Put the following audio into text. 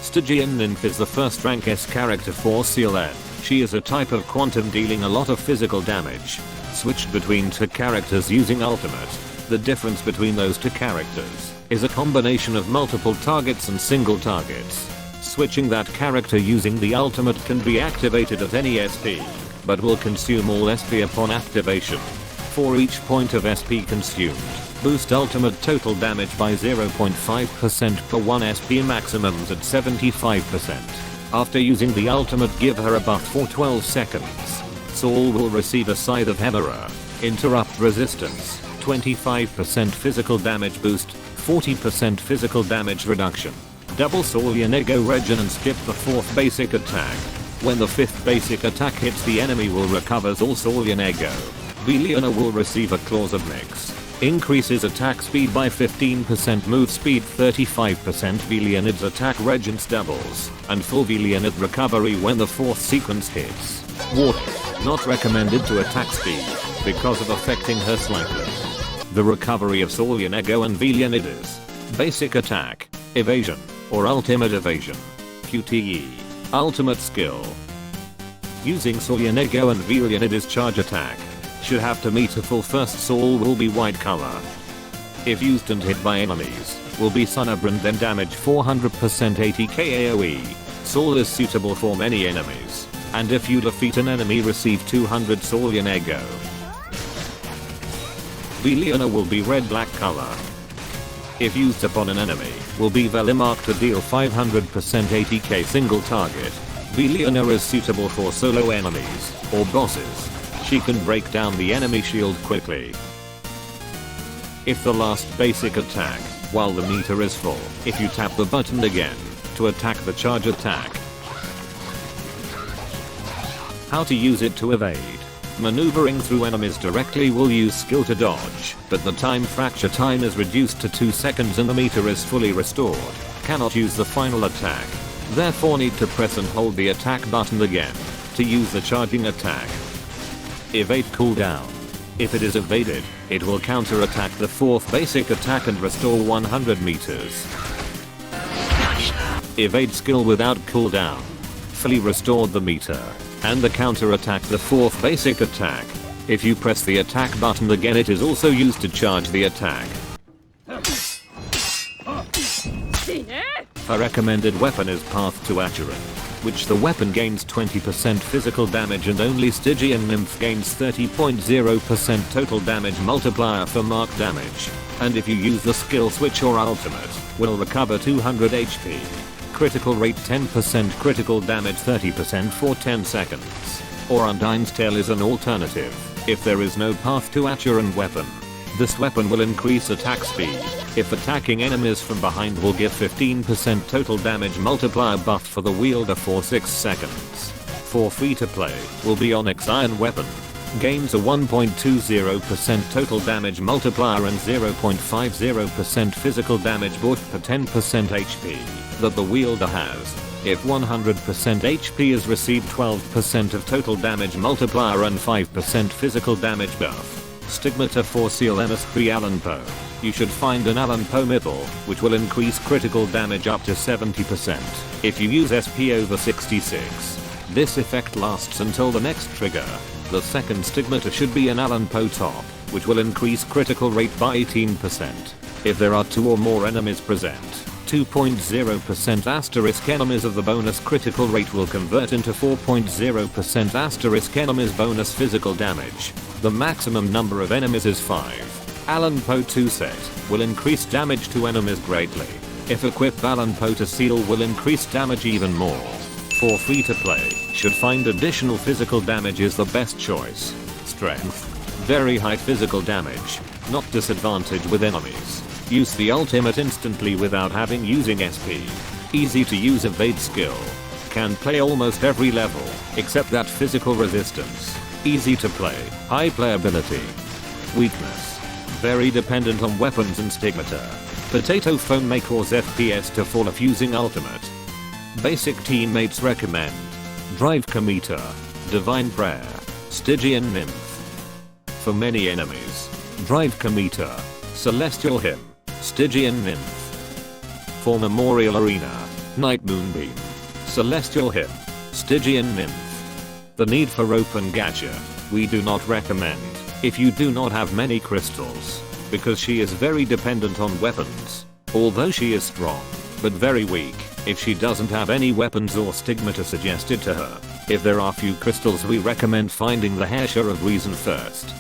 Stygian Nymph is the first rank S character for CLN. She is a type of quantum dealing a lot of physical damage. Switched between two characters using ultimate. The difference between those two characters is a combination of multiple targets and single targets. Switching that character using the ultimate can be activated at any SP, but will consume all SP upon activation. For each point of SP consumed, boost ultimate total damage by 0.5% per 1 SP, maximums at 75%. After using the ultimate, give her a buff for 12 seconds. Saul will receive a Scythe of Hemera, interrupt resistance, 25% physical damage boost, 40% physical damage reduction. Double Saulian Ego Regen and skip the 4th basic attack. When the 5th basic attack hits, the enemy will recover all Saulian Ego. Veliana will receive a Claws of Mix. Increases attack speed by 15%, move speed 35%. Velianid's attack regence doubles, and full Velianid recovery when the 4th sequence hits. Water. Not recommended to attack speed, because of affecting her slightly. The recovery of Saulian Ego and Velianid is basic attack, evasion, or ultimate evasion. QTE. Ultimate skill. Using Saulian Ego and Velianid's charge attack. Should have to meet a full first. Saul will be white color. If used and hit by enemies, will be Sunnerbrand, then damage 400%, 80k AoE. Saul is suitable for many enemies, and if you defeat an enemy, receive 200 Saulian Ego. Veliana will be red-black color. If used upon an enemy, will be Velimark to deal 500% 80k single target. Veliana is suitable for solo enemies, or bosses. She can break down the enemy shield quickly. If the last basic attack, while the meter is full, if you tap the button again, to attack the charge attack. How to use it to evade. Maneuvering through enemies directly will use skill to dodge, but the time fracture time is reduced to 2 seconds and the meter is fully restored. Cannot use the final attack. Therefore need to press and hold the attack button again, to use the charging attack. Evade cooldown. If it is evaded, it will counter-attack the 4th basic attack and restore 100 meters. Evade skill without cooldown. Fully restored the meter, and the counter-attack the 4th basic attack. If you press the attack button again, it is also used to charge the attack. Her recommended weapon is Path to Acheron, which the weapon gains 20% physical damage and only Stygian Nymph gains 30.0% total damage multiplier for mark damage. And if you use the skill switch or ultimate, will recover 200 HP. Critical rate 10%, critical damage 30% for 10 seconds. Or Undyne's Tale is an alternative, if there is no Path to Acheron weapon. This weapon will increase attack speed. If attacking enemies from behind, will give 15% total damage multiplier buff for the wielder for 6 seconds. For free to play, will be Onyx Iron Weapon. Gains a 1.20% total damage multiplier and 0.50% physical physical boost per 10% HP that the wielder has. If 100% HP is received, 12% of total damage multiplier and 5% physical damage buff. Stigmata for CLN Allen Poe. You should find an Allen Poe Mythal, which will increase critical damage up to 70% if you use SP over 66. This effect lasts until the next trigger. The second Stigmata should be an Allen Poe Top, which will increase critical rate by 18%. If there are 2 or more enemies present, 2.0% asterisk enemies of the bonus critical rate will convert into 4.0% asterisk enemies bonus physical damage. The maximum number of enemies is 5. Allen Poe 2 set will increase damage to enemies greatly. If equipped, Allen Poe to seal will increase damage even more. For free to play, should find additional physical damage is the best choice. Strength. Very high physical damage, not disadvantage with enemies. Use the ultimate instantly without having using SP. Easy to use evade skill. Can play almost every level, except that physical resistance. Easy to play, high playability. Weakness. Very dependent on weapons and Stigmata. Potato Foam may cause FPS to fall if using ultimate. Basic teammates recommend Drive Cometa, Divine Prayer, Stygian Nymph. For many enemies, Drive Cometa, Celestial Hymn, Stygian Nymph. For Memorial Arena, Night Moonbeam. Celestial Hymn. Stygian Nymph. The need for open gacha. We do not recommend, if you do not have many crystals, because she is very dependent on weapons. Although she is strong, but very weak, if she doesn't have any weapons or stigmata suggested to her. If there are few crystals, we recommend finding the Hair of Reason first.